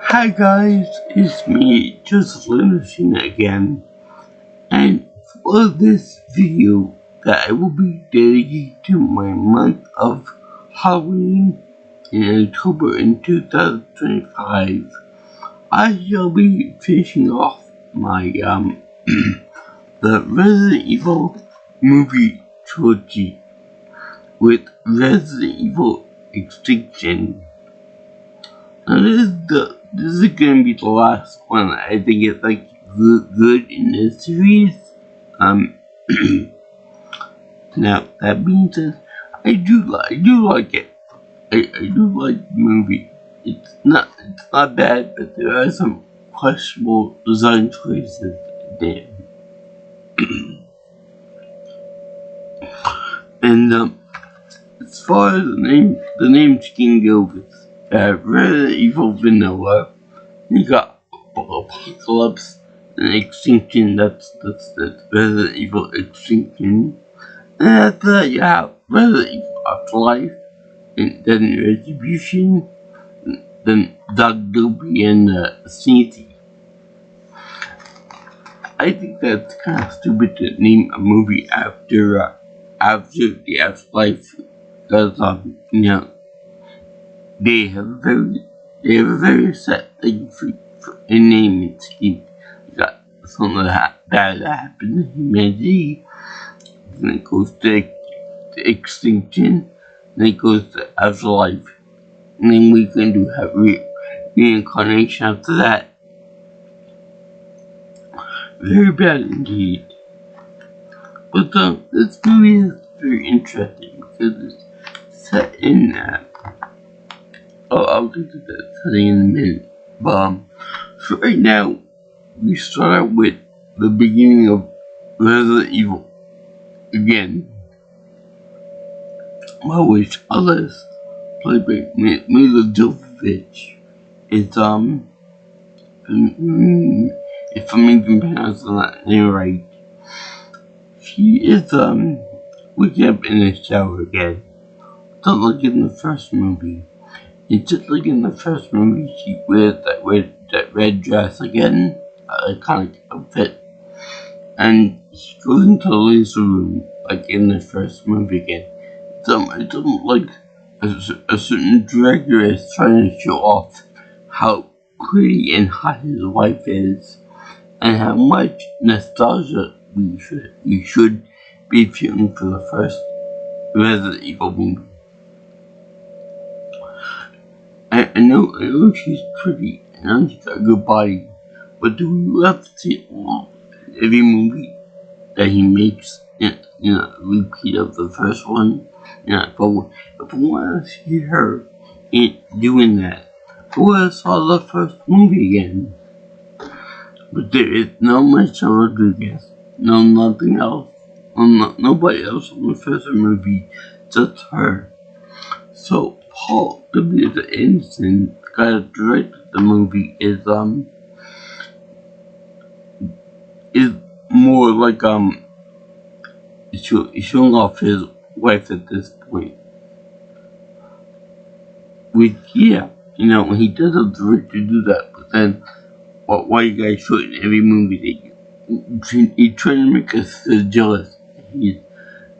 Hi guys, it's me, Joseph Linderson again, and for this video that I will be dedicated to my month of Halloween in October in 2025, I shall be finishing off my the Resident Evil movie trilogy with Resident Evil Extinction. Now this is gonna be the last one. I think it's like good in this series. Now that being said, I do like it. I do like the movie. It's not bad, but there are some questionable design choices there. And as far as the name scheme goes, Resident Evil Vanilla, you got Apocalypse and Extinction. That's Resident Evil Extinction. And after that, you have Resident Evil Afterlife, and then Retribution, then Doug Dopey and Sneezy. I think that's kind of stupid to name a movie after the Afterlife, because they have a very set thing for in naming scheme. You got something bad that happened to humanity, then it goes to Extinction, then it goes to Afterlife, and then we can do have reincarnation after that. Very bad indeed. But this movie is very interesting because it's set in I'll get to that setting in a minute. But so right now, we start out with the beginning of Resident Evil again. Which Alice, played by Mila Jovovich, is if I'm even pronouncing that name right, she is waking up in the shower again. Just like in the first movie. And just like in the first movie, she wears that red dress again, iconic outfit, and she goes into the laser room like in the first movie again. It doesn't like a certain director is trying to show off how pretty and hot his wife is, and how much nostalgia we should be feeling for the first Resident Evil movie. I know she's pretty, and I know she's got a good body, but do we have to see every movie that he makes, repeat of the first one? If I want to see her doing that, I would have saw the first movie again. But there is no Michelle Rodriguez, no nothing else, nobody else in the first movie, just her. So Paul W. Anderson, the guy that directed the movie, is more like showing off his wife at this point. When he does have the right to do that, but then why you guys show it in every movie that you trying to make us feel jealous that he's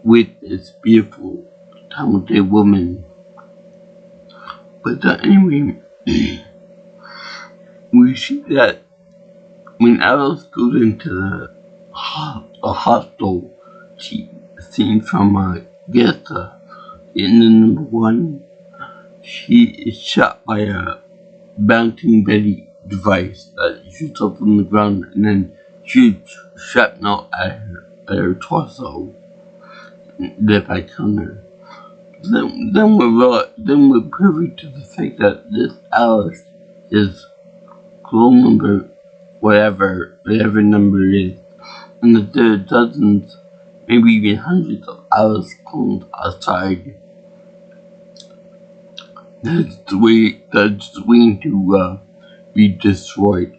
with this beautiful, talented woman. But anyway, we see that when Alice goes into the hostel, she seen from in the number one, she is shot by a bouncing Betty device that shoots up on the ground and then shoots shrapnel at her torso, left by her. Then we're privy to the fact that this Alice is clone number whatever number it is, and that there are dozens, maybe even hundreds of Alice clones outside. That's waiting to be destroyed,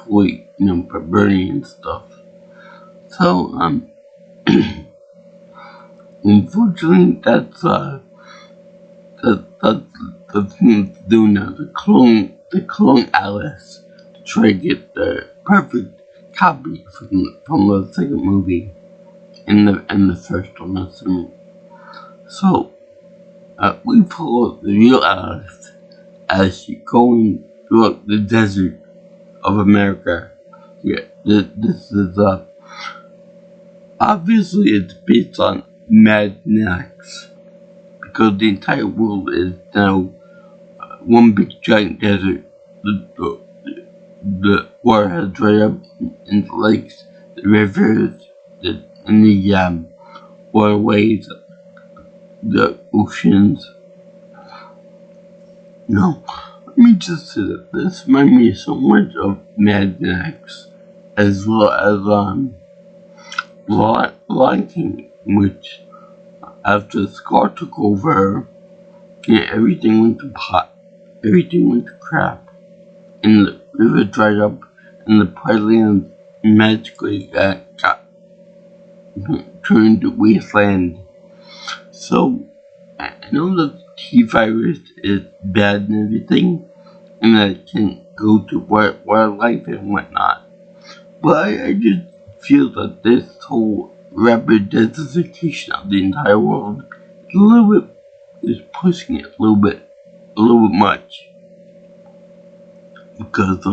fully, by burning and stuff. So unfortunately, that's the thing to do now. The clone to clone Alice to try to get the perfect copy from the second movie and the first one, assuming. So we follow the real Alice as she's going through the desert of America. Yeah, this is obviously it's based on Mad Max because the entire world is now one big giant desert. The water has dried up in the lakes, the rivers, and the waterways, the oceans. No, let me just say that this reminds me so much of Mad Max, as well as Lion King, which after Scar took over, everything went to pot, everything went to crap, and the river dried up, and the Land magically got turned to wasteland. So I know that T-virus is bad and everything, and that it can go to wildlife and whatnot. But I just feel that this whole rapid desertification of the entire world is pushing it a little bit much. Because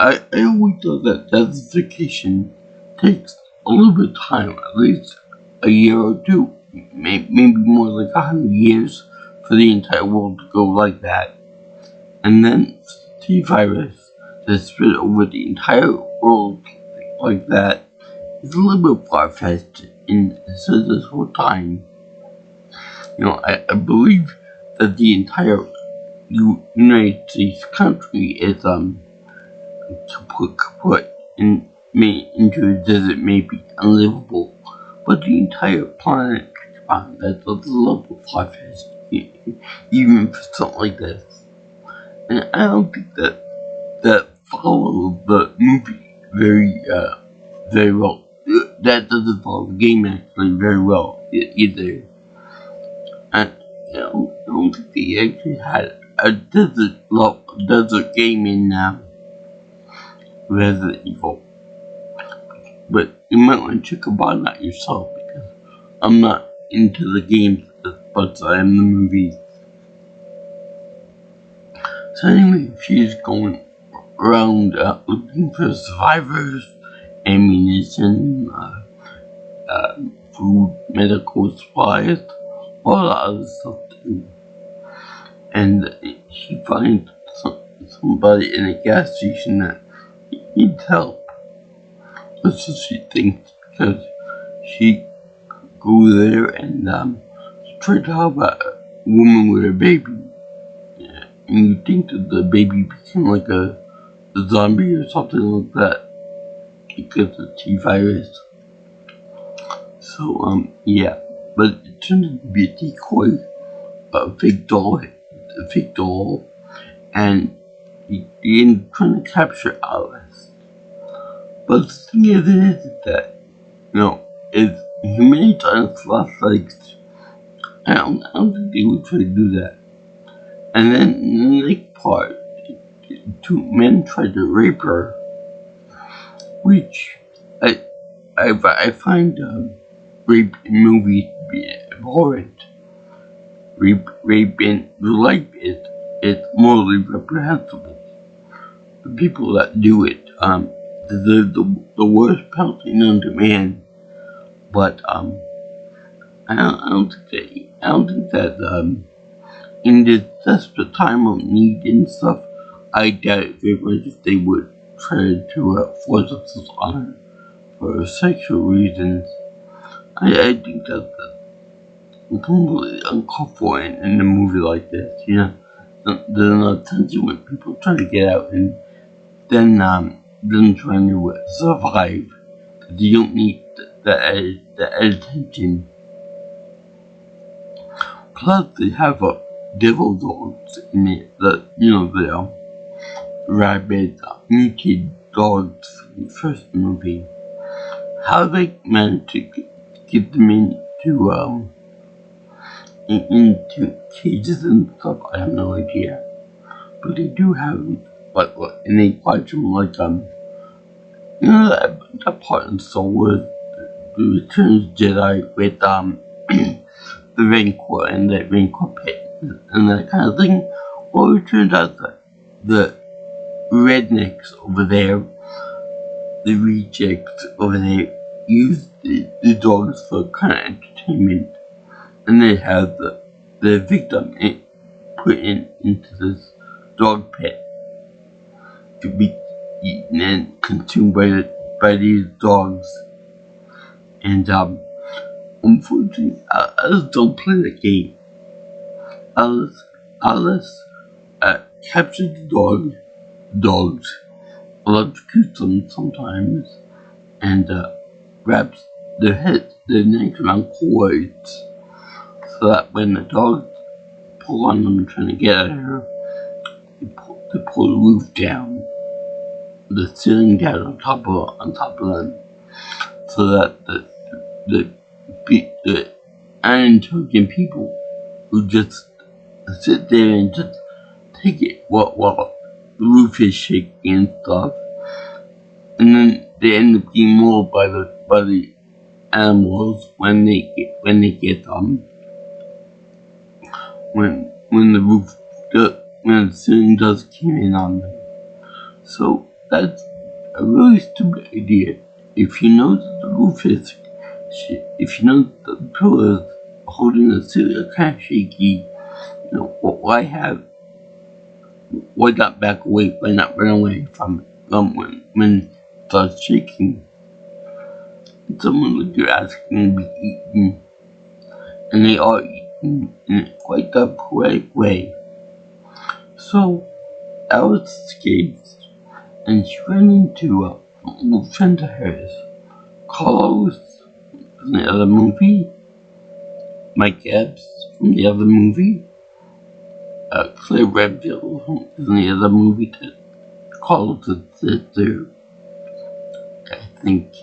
I always thought that desertification takes a little bit of time, at least a year or two, maybe more like 100 years for the entire world to go like that. And then T-virus to spread over the entire world like that is a little bit far-fetched in this whole time. I believe that the entire United States country is kaput and made into a desert may be unlivable, but the entire planet, that's a little far-fetched, even for something like this. And I don't think that follows the movie very well. That doesn't follow the game actually very well either. And I don't think they actually had a desert game in Resident Evil. But you might want to check about that yourself because I'm not into the games as much as I am the movies. So anyway, she's going around looking for survivors, ammunition, food, medical supplies, all that other stuff too. And she finds somebody in a gas station that needs help. That's what she thinks because she goes there and tries to help a woman with a baby. And you think that the baby became like a zombie or something like that because of T-virus. So, yeah. But it turned out to be a decoy, a fake doll, and he ended up trying to capture Alice. But the thing is that, if humanity on its last legs, I don't think they would try to do that. And then in the next part, two men tried to rape her, which I find rape in movies to be abhorrent. Rape in real life is morally reprehensible. The people that do it deserve the worst penalty known to man. But I don't think that in this desperate time of need and stuff, I doubt it very much if they would try to force themselves on her for sexual reasons. I think that's completely uncalled for in a movie like this. There's no tension when people try to get out and then trying to survive. Because you don't need the attention. Plus, they have devil dogs in it. The rabid, mutated dogs from the first movie. How they managed to get them into cages and stuff, I have no idea. but they do have and they watch them like you know that part in Star Wars, the Return of the Jedi with the Rancor and the Rancor pit and that kind of thing. Well, it turns out that the rednecks over there, the rejects over there, use the dogs for kind of entertainment, and they have the victim put into this dog pit to be eaten and consumed by these dogs. And unfortunately, Alice don't play the game. Alice captures the dogs, electrocutes them sometimes, and wraps their necks around cords, so that when the dogs pull on them trying to get at her, they pull the roof down, the ceiling down on top of them, so that the unintelligent people who just sit there and just take it while the roof is shaking and stuff, and then they end up being mauled by the animals when the ceiling does came in on them. So that's a really stupid idea. If you know that the roof is, if you know that the pillars holding the ceiling are kind of shaky, you know, why not back away? Why not run away from it when it starts shaking? Someone like you're asking to be eaten, and they are eaten in quite a poetic way. So Alice escapes, and she ran into an old friend of hers, Carlos from the other movie, Mike Epps from the other movie, Claire Redfield from the other movie that Carlos' sister, I think.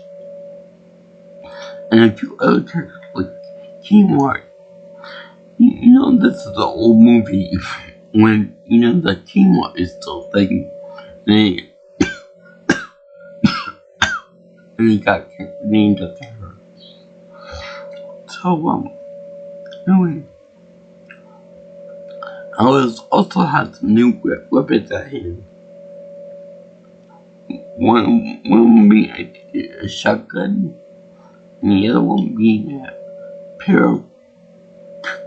And a few other characters like Kmart. You know, this is the old movie when, you know, the Kmart is still a thing. And he got named after her. So, anyway. Alice also has some new weapons at hand. One being a shotgun, and the other one being a pair of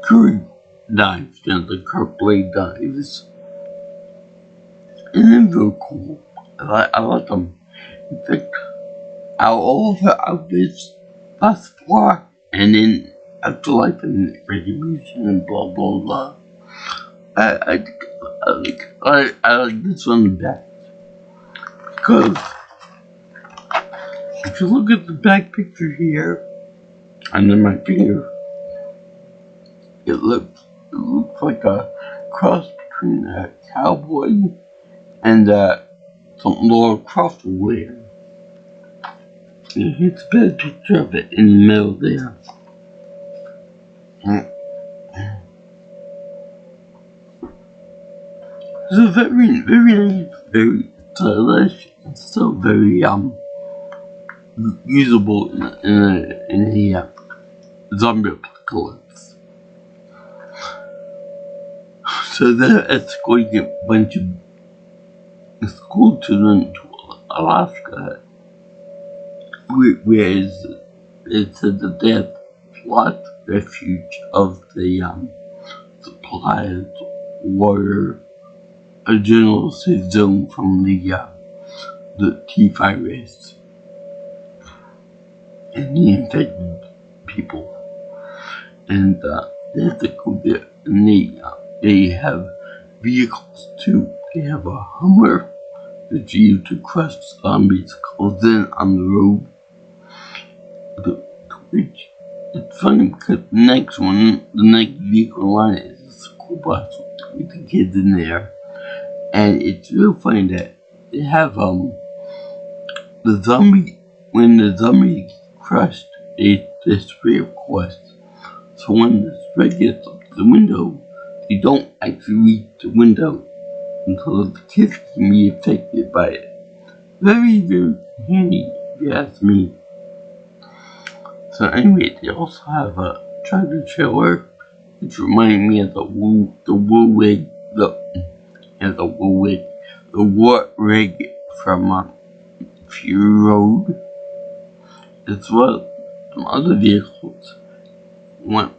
curved knives, you know, the curved blade knives. And they're very cool. I like them. In fact, out of all of her outfits thus far, and in Afterlife and Retribution and blah blah blah, I like this one the best. Because if you look at the back picture here, under my finger, it looks like a cross between a cowboy and something Laura Croft would wear. And here's a bad picture of it in the middle there. So very, very nice, very stylish, and still very usable in a zombie apocalypse. So they're escorting a bunch of school children to Alaska, where it's at the death plot refuge of the supplies, water, a general safe zone from the T virus and the infected people. And they have to go there, and they have vehicles too. They have a Hummer that's used to crush zombies called Then on the road. Which it's funny because the next vehicle line is a school bus with the kids in there. And it's real funny that they have the zombie, when the zombie gets crushed, they spray, of course. So when the spray gets up to the window, they don't actually reach the window. so the kids can be affected by it. Very, very handy, if you ask me. So anyway, they also have a tractor trailer, which reminds me of the Wart Rig from Fury Road, as well as some other vehicles. One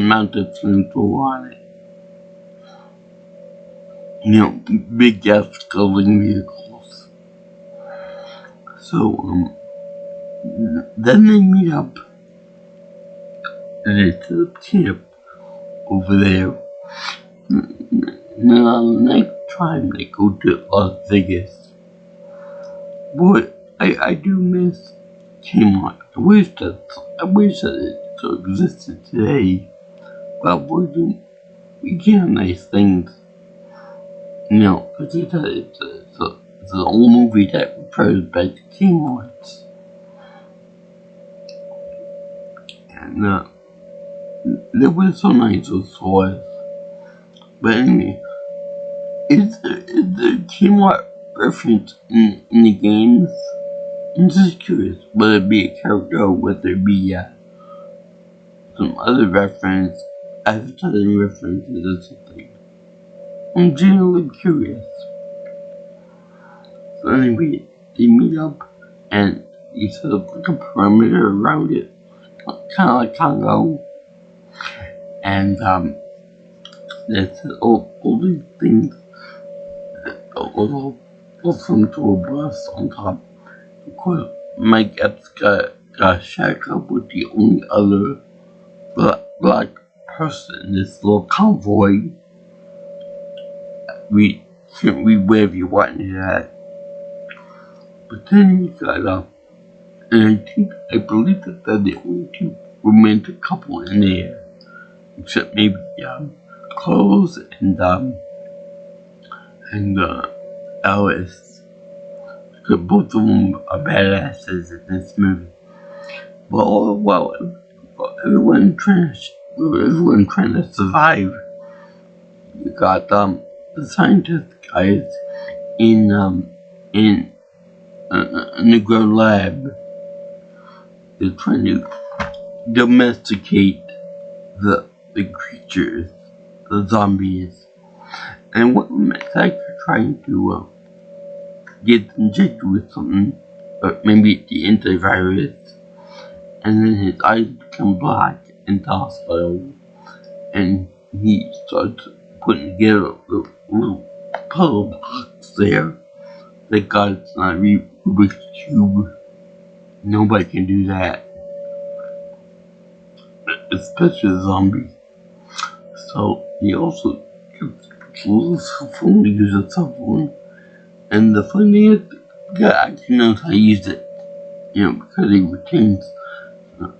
mounted flamethrower on it. Big gas guzzling vehicles. So, then they meet up and they set up camp over there. And then on the next time they go to Las Vegas. Boy, I do miss Kmart. I wish that it still existed today. But we get nice things. Because it's an old movie that refers back to Kmart. And they were so nice with stores. But anyway, is there Kmart reference in the games? I'm just curious, would it be a character or would there be some other reference, advertising references or something? I'm genuinely curious. So anyway, they meet up and you set up like a perimeter around it, kind of like Congo. And there's all these things, all from to a bus on top. Of course, Mike Epps got shacked up with the only other black person in this little convoy. We can't read wherever you want it at. But then he got up, and I believe that they're the only two romantic couple in there, except maybe Carlos and Alice. Because both of them are badasses in this movie. But everyone trying to survive. You got the scientist guys in the grow lab. They're trying to domesticate the creatures, the zombies, and one of them is actually trying to get injected with something, or maybe the antivirus, and then his eyes become black and docile, and he starts putting together a little puzzle box there. Thank God it's not Rubik's Cube. Nobody can do that, especially a zombie. So he also gets a little cell phone to use a cell phone. And the funny thing is, the guy actually knows how to use it, because he retains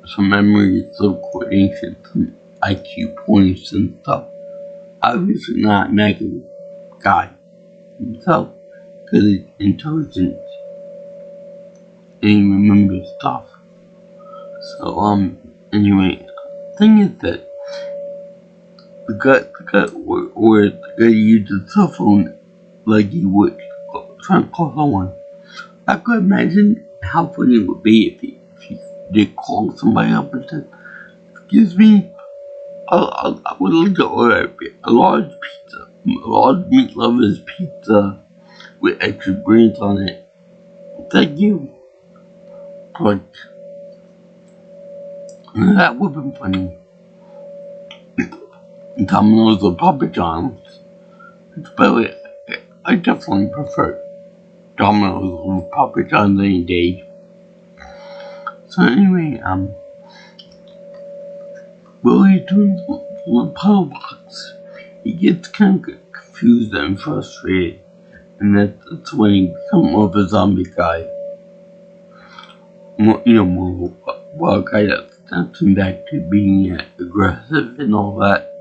some memory, some coordination, some IQ points and stuff. Obviously not a negative guy himself, because he's intelligent and he remembers stuff. So, anyway, the thing is that the guy used his cell phone like he would trying to call someone. I could imagine how funny it would be if he did call somebody up and said, "Excuse me, I would like to order a large pizza, a large meat lover's pizza with extra greens on it. Thank you." But that would have been funny. Domino's or Papa John's. But I definitely prefer Domino's over Papa John's any day. So anyway, while he's doing the puzzle box, he gets kind of confused and frustrated, and that's when he becomes more of a zombie guy. More a guy that snaps him back to being aggressive and all that.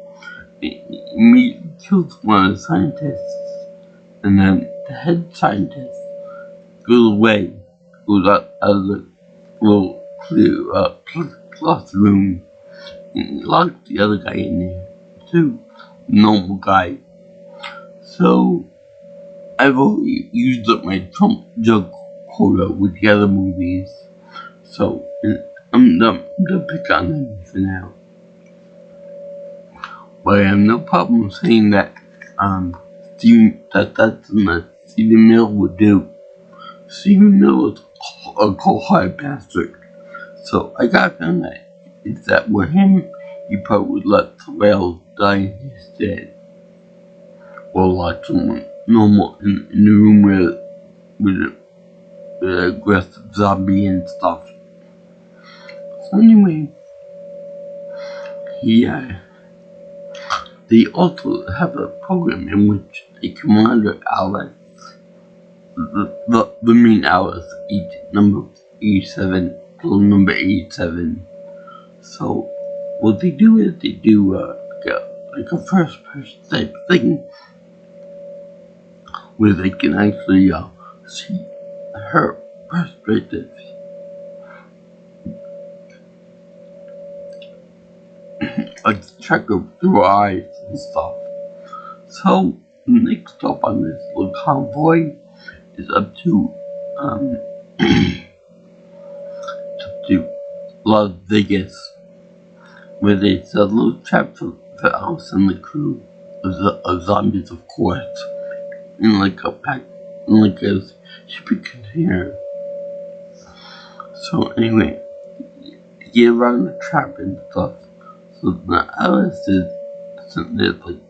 He immediately kills one of the scientists, and then the head scientist goes away, goes out of the little clear classroom, and locks the other guy in there too, normal guy. So I've already used up my Trump joke quota with the other movies, so I'm done pick on them for now. But I have no problem saying that that's what Stephen Miller would do. Stephen Miller is a cold-hearted bastard, so I got feeling that if that were him, he probably would let somebody else die instead, or like someone normal in the room with an aggressive zombie and stuff. So anyway, they also have a program in which they can monitor Alice, the main Alice, number 87, number 87. So what they do is they do like a first person type thing where they can actually see her perspective. Like check her through her eyes and stuff. So next up on this little convoy is up to Las Vegas, where they set a little trap for Alice and the crew of zombies, of course, in like a pack, in like a shipping container. So anyway, get around the trap and stuff. So the Alice is like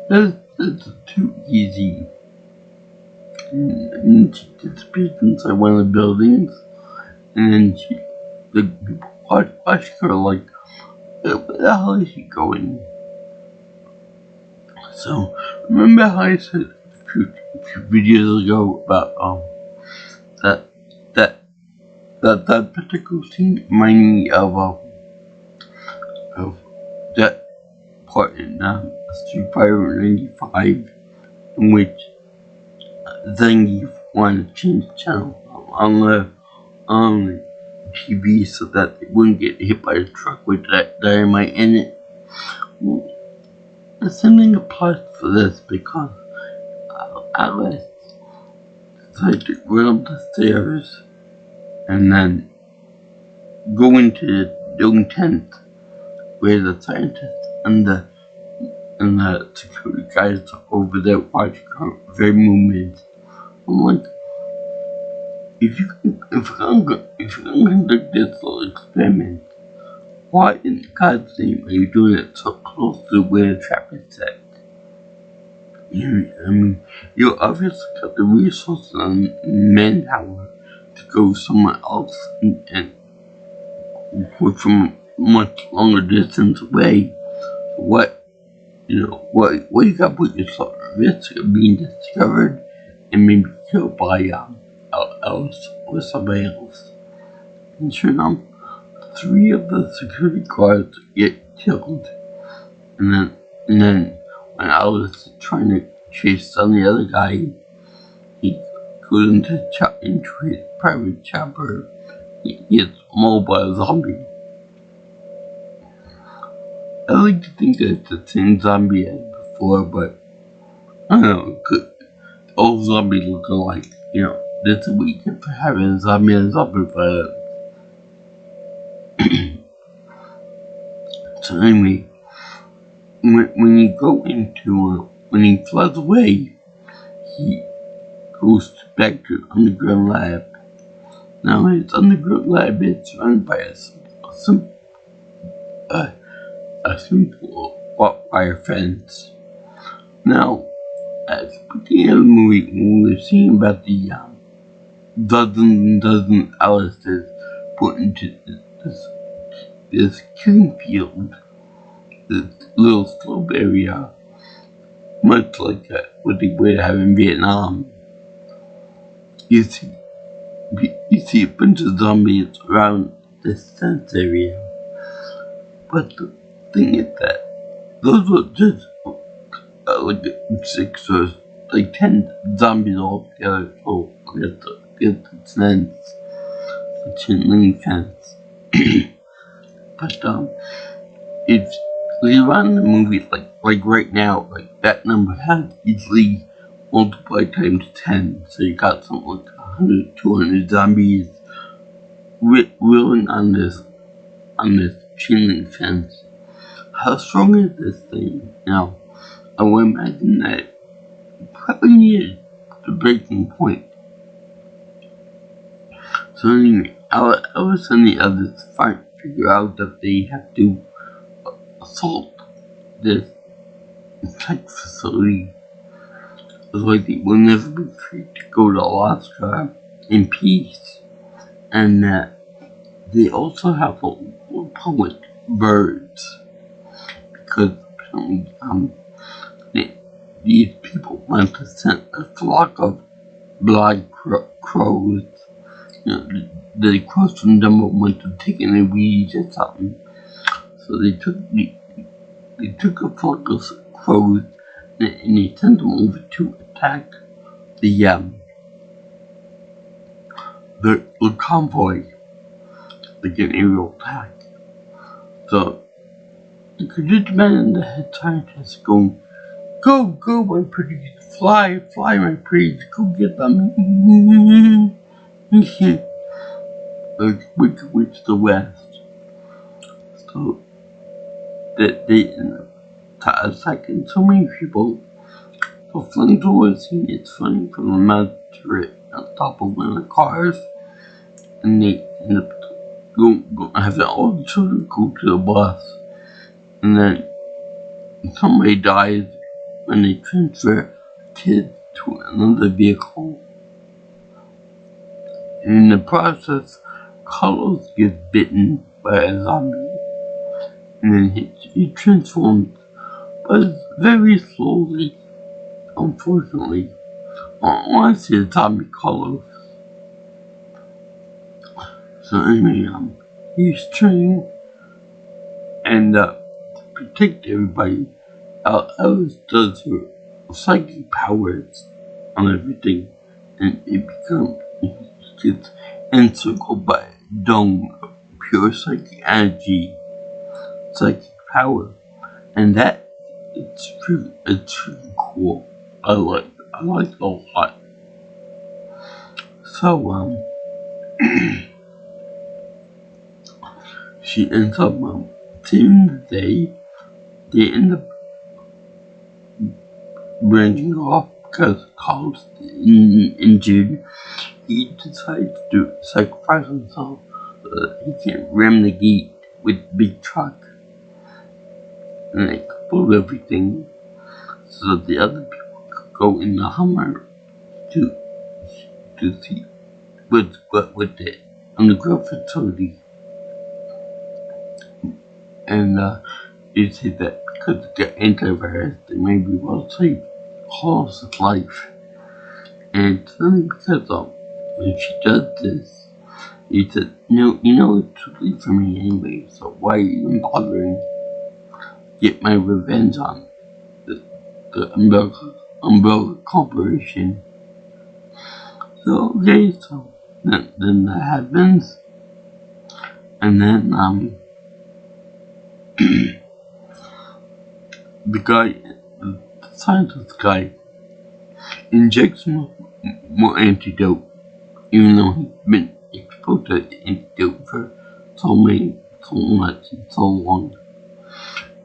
that's too easy. And she disappears inside one of the buildings, and then the people watch her like, where the hell is she going? So remember how I said a few videos ago about that particular scene reminded me of that part in Street Fighter 95 in which Zangief wanted to change the channel on the TV so that it wouldn't get hit by a truck with that dynamite in it. Well, the same thing applies for this because Alice decided to run up the stairs and then go into the young tent where the scientists and the security guys are over there watching her very movements. I'm like, if you're gonna conduct this little experiment, why in God's name are you doing it so close to where the trap is set? I mean, you obviously got the resources and manpower to go somewhere else and from a much longer distance away. What you got to put yourself at risk of being discovered and maybe killed by Alice or somebody else. And sure enough, 3 of the security guards get killed, and then when Alice is trying to chase down the other guy, he goes into his private chopper. He gets mauled by a zombie. I like to think that it's the same zombie as before, but I don't know. All zombies look alike. That's a weekend for having a zombie and zombie violence. So anyway, when you go into when he flies away, he goes back to the underground lab. Now his underground lab is surrounded by a simple wire fence. Now, at the beginning of the movie, when we were seeing about the dozen Alice's put into this killing field, this little slope area, much like what they would have in Vietnam. You see a bunch of zombies around this fence area, but the thing is that those were just like 6 or like 10 zombies all together, so get the sense, the chilling sense. But if you run the movie like right now, like that number has easily multiply times 10. So you got something like 100, 200 zombies wheeling on this chain link fence. How strong is this thing? Now, I would imagine that it probably needed the breaking point. So anyway, all of a sudden the others figure out that they have to assault this tech facility. It's like they will never be free to go to Alaska in peace. And that they also have a public birds. Because these people went to send a flock of black crows. The crows from them went to taking a weed or something. So they took a flock of crows and they sent them over to attack the convoy, like an aerial attack. So you could just imagine the head scientist going, "Go, my pretties, fly, my pretties, go get them." Like Wicked Witch of the West. So that they end up attacking so many people. The flamethrower scene is funny from the magistrate on top of one of the cars, and they end up having all the children go to the bus, and then somebody dies when they transfer kids to another vehicle. And in the process, Carlos gets bitten by a zombie, and then he transforms, but very slowly, unfortunately. I want to see the zombie Carlos. So anyway, he's trained and to protect everybody. Alice does her psychic powers on everything, and it gets encircled by a dome of pure psychic energy, psychic power, and that it's really cool. I like it a lot. So she ends up saving the day. They end up branching off because Carl's injured. He decides to sacrifice himself so that he can ram the gate with the big truck and explode everything so that the other people could go in the Hummer to see what's with it underground facility. And you say that because of the antivirus, they may be able to save Carl's life. And it's only because when she does this, he said, "No, it's too late for me anyway, so why even bothering? Get my revenge on the Umbrella Corporation." So, okay, so then that happens, and then, the guy, the scientist guy, injects more antidote, even though he's been exposed to the antidote for so much, and so long.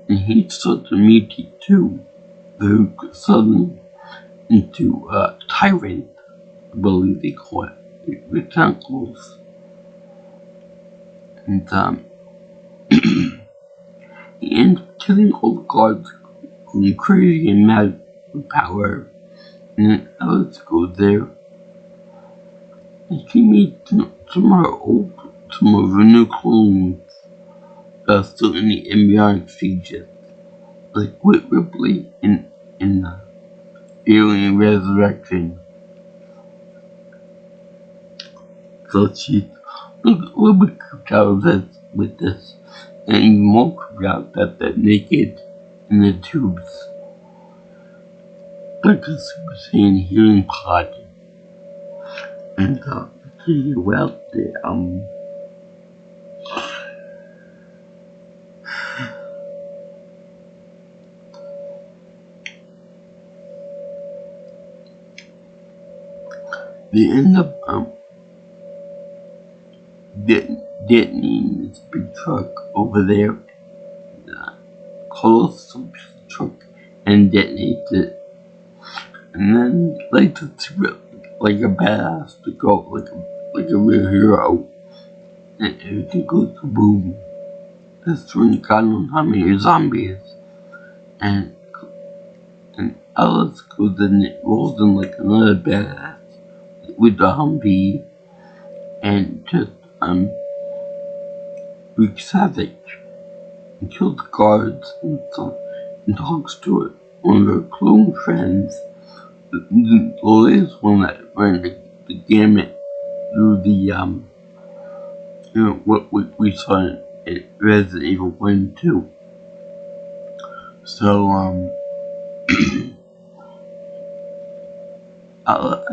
And he starts to mutate too, very suddenly, into a tyrant, I believe they call it, with tentacles. And he ends up killing all the guards, going crazy and mad with power. And then Alice goes there, and she meets some of her new clones that are still in the embryonic stages, like Whit Ripley in Alien Resurrection. So she's a little bit creeped out with this, and even more creeped out that they're naked in the tubes, like a Super Saiyan healing pod. And pretty well there. they end up detonating this big truck over there, colossal truck, and detonates it. And then like to like a badass to go like a real hero, and everything goes kaboom. That's when God knows how many zombies, and Alice goes in it, rolls in like another badass with the Humvee, and just wreaks havoc and kills the guards and stuff, and talks to one of her clone friends, the latest one that ran the gamut through the what we saw in Resident Evil 1 and 2. So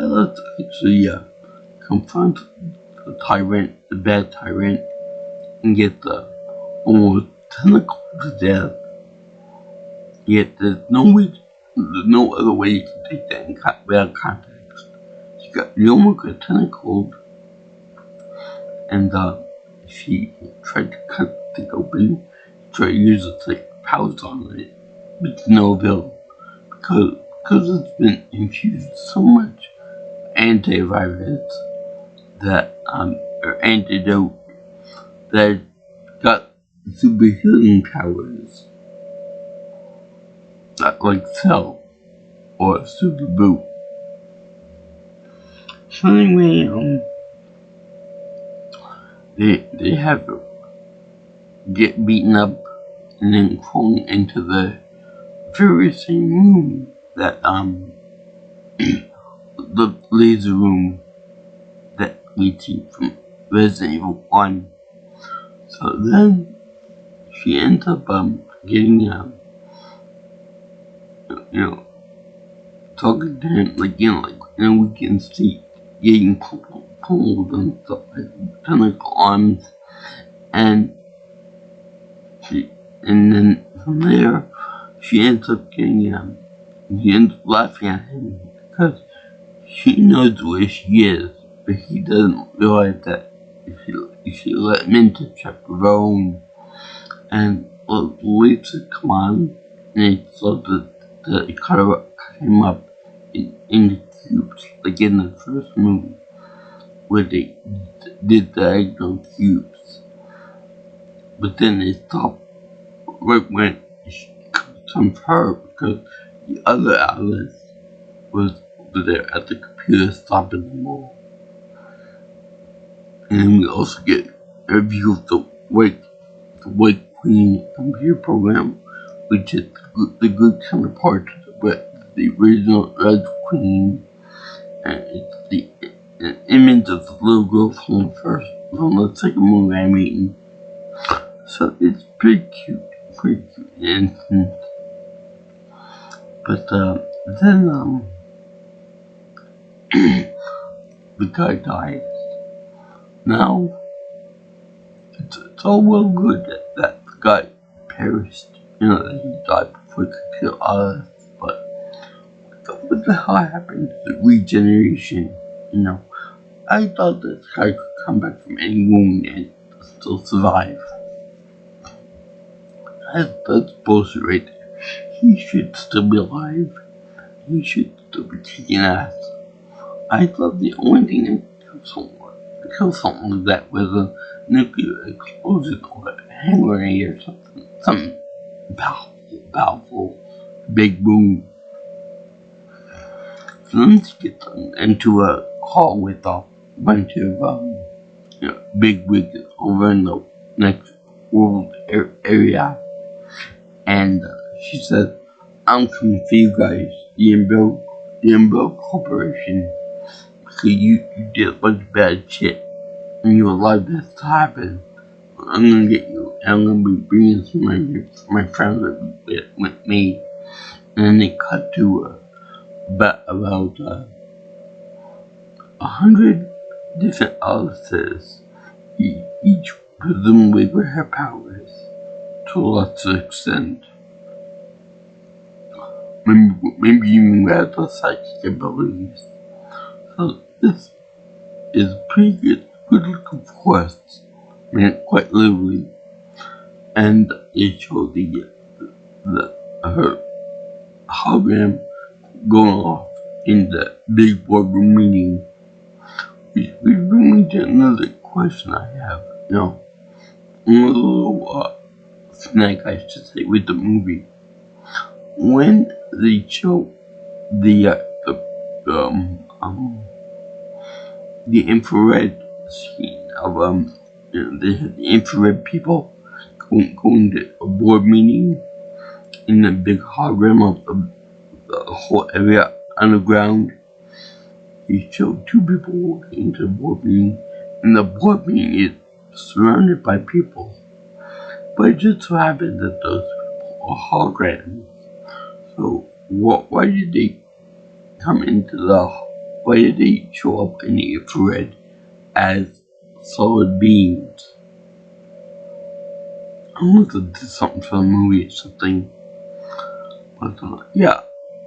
let's actually confront the tyrant, the bad tyrant, and get the almost tentacle to death. Yet there's no other way you can take that without context. You almost got tentacled, and she tried to cut the thing open, tried to use it like powers on it, but to no avail, because it's been infused so much antivirus that or antidote that got super healing powers, like Cell or Super Boot. So anyway, they have to get beaten up and then thrown into the very same room that the laser room that we see from Resident Evil 1. So then she ends up getting talking to him like we can see getting pulled and stuff like tentacle arms, and then from there she ends up getting she ends up laughing at him because she knows where she is, but he doesn't realize that if she let him into chapter of her own, and Lisa come on, and they saw that cut him up in the cubes, like in the first movie, where they did diagonal cubes. But then they stopped right when she comes from her, because the other Alice was over there at the computer stopping them all. And then we also get a review of the White Queen computer program, which is the good counterpart to the original Red Queen, and it's an image of the little girl from the second movie I mean. So it's pretty cute and innocent. But then the guy dies. Now it's all well good that the guy perished, that he died before he could kill us, but what the hell happened to the regeneration? I thought this guy could come back from any wound and still survive. That's bullshit right there. He should still be alive. He should still be kicking ass. I thought the only thing that kill something like that was a nuclear explosion or a hand grenade or something powerful, big boom. So then she gets into a call with a bunch of big wigs over in the next world area, and she said, "I'm coming for you guys, the Umbrella Corporation, because you did a bunch of bad shit, and you allowed this to happen. I'm gonna get you, and I'm gonna be bringing some of my friends with me." And then they cut to about 100 different Alices, each presumably with her powers to a lesser extent. Maybe even with the psychic abilities. This is pretty good looking forest, man, quite literally. And they show her hologram going off in the big boardroom meeting. Which brings me to another question I have. A little snack, I should say, with the movie. When they show the infrared scene of they had the infrared people going to a board meeting in the big hologram of the whole area underground. He showed two people walking into the board meeting, and the board meeting is surrounded by people. But it just so happened that those people are holograms. So why did they come into why did they show up in the infrared as solid beings? I must have did something for the movie or something. But yeah,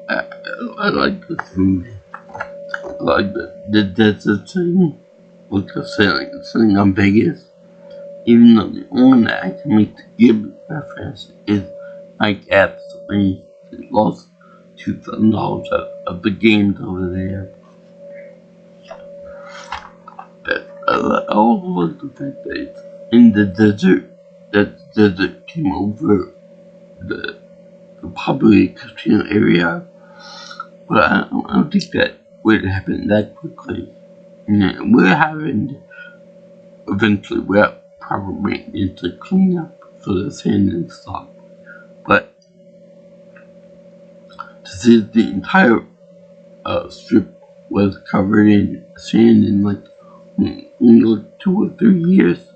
I like this movie. I like the desert thing with the sailing on Vegas. Even though the only one that I can make the give reference is Mike Epps when he lost $2,000 of the games over there. But I also like the fact that it's in the desert, that the desert came over the populated casino area. But I don't think that would happen that quickly. What happened eventually without proper maintenance to clean up for the sand and stuff. But to see the entire strip was covered in sand in like 2 or 3 years,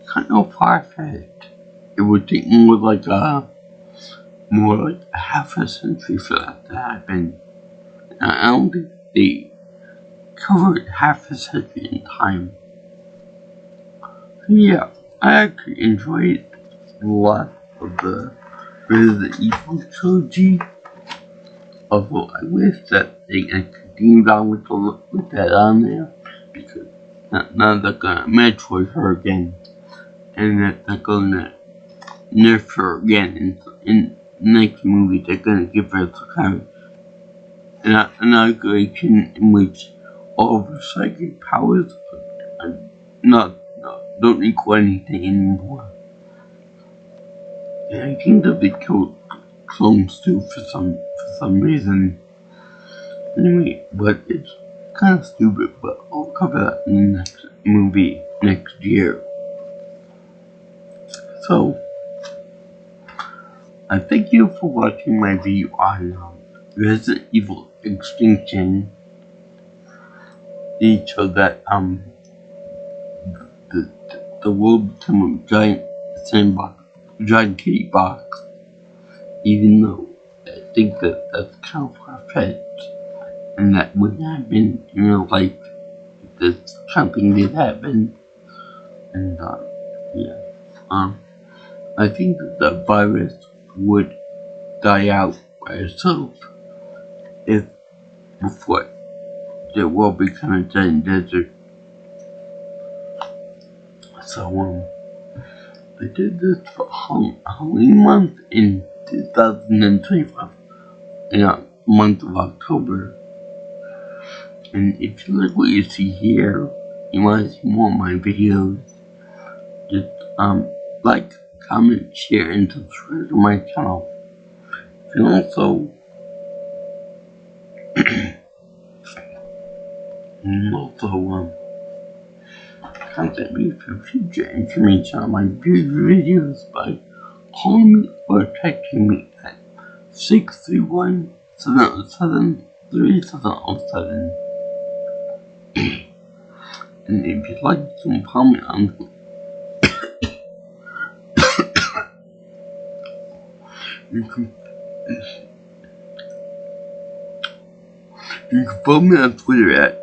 kind of far-fetched. It would take more like a half a century for that to happen. I don't think they covered half a century in time. Yeah, I actually enjoyed a lot of the Resident Evil trilogy. Although I wish that they continued on with that on there, because now they're gonna Metroid her again, and that they're gonna nerf her again in the next movie. They're gonna give her some kind of an aggravation in which all of her psychic powers don't equal anything anymore. And I think that they killed clones too for some reason. Anyway, but it's kind of stupid, but I'll cover that in the next movie next year. So, I thank you for watching my video on Resident Evil Extinction. They showed that the world became a giant sandbox, giant kitty box. Even though I think that that's kind of far-fetched, and that wouldn't happen in real life if this kind of thing did happen. And yeah, I think that the virus would die out by itself if before the world became a giant desert. So I did this for Halloween month in 2025, in the month of October. And if you like what you see here, you want to see more of my videos, just like, comment, share, and subscribe to my channel. And also contact me for future information on my videos by calling me or texting me at 631-707-3707. And if you'd like to comment on you can follow me on Twitter at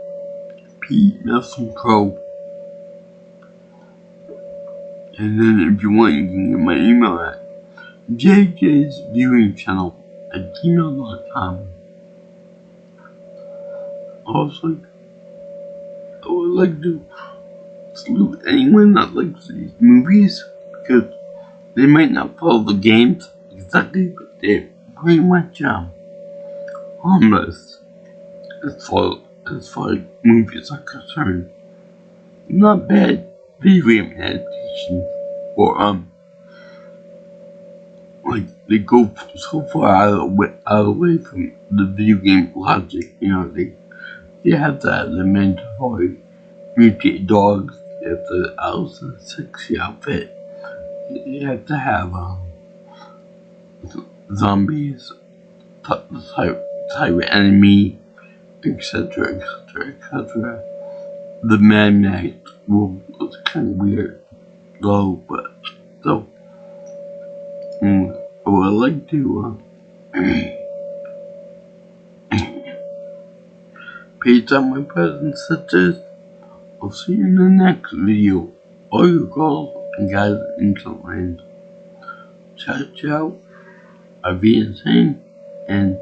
PNelsonPro. And then if you want, you can get my email at jjsviewingchannel@gmail.com. Also, I would like to salute anyone that likes these movies because they might not follow the games exactly, but they're pretty much harmless as far as movies are concerned. Not bad video game adaptations, or like they go so far out of the way from the video game logic. They have to have the mandatory mutate dogs. They have to have the sexy outfit. You have to have zombies, type enemy, etc., etc., etc. The Mad Max rule was kind of weird, though, but so I would like to pay down my presents such as I'll see you in the next video. All you girls and guys in Land. Ciao, ciao. I'll be insane and